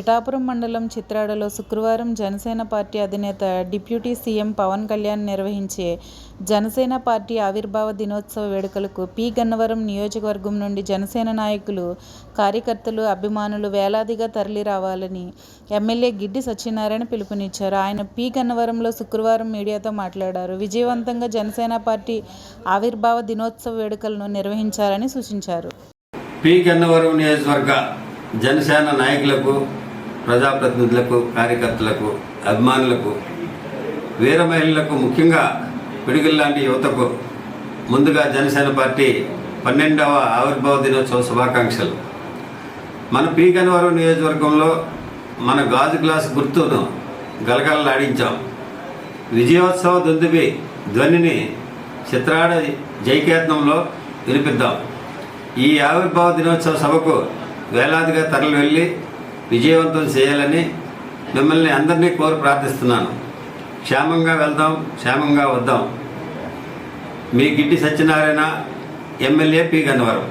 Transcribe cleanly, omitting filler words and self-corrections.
పిఠాపురం మండలం చిత్రాడలో శుక్రవారం జనసేన పార్టీ అధినేత డిప్యూటీ సీఎం పవన్ కళ్యాణ్ నిర్వహించే జనసేన పార్టీ ఆవిర్భావ దినోత్సవ వేడుకలకు పి. గన్నవరం నియోజకవర్గం నుండి జనసేన నాయకులు, కార్యకర్తలు, అభిమానులు వేలాదిగా తరలి రావాలని ఎమ్మెల్యే గిడ్డి సత్యనారాయణ పిలుపునిచ్చారు. ఆయన పి. గన్నవరంలో శుక్రవారం మీడియాతో మాట్లాడారు. విజయవంతంగా జనసేన పార్టీ ఆవిర్భావ దినోత్సవ వేడుకలను నిర్వహించాలని సూచించారు. పి. గన్నవరం నియోజకవర్గ జనసేన నాయకులకు, ప్రజాప్రతినిధులకు, కార్యకర్తలకు, అభిమానులకు, వీర మహిళలకు, ముఖ్యంగా పిడుగుల లాంటి యువతకు ముందుగా జనసేన పార్టీ 12వ ఆవిర్భావ దినోత్సవ శుభాకాంక్షలు. మన పి. గన్నవరం నియోజకవర్గంలో మన గాజు గ్లాస్ గుర్తును గలగలలాడించాం. విజయోత్సవ దుందుబి ధ్వనిని చిత్రాడ జైకేతనంలో వినిపిద్దాం. ఈ ఆవిర్భావ దినోత్సవ సభకు వేలాదిగా తరలి వెళ్ళి విజయవంతం చేయాలని మిమ్మల్ని అందరినీ కోరి ప్రార్థిస్తున్నాను. క్షేమంగా వెళ్దాం, క్షేమంగా వద్దాం. మీ గిడ్డి సత్యనారాయణ, ఎమ్మెల్యే, పి. గన్నవరం.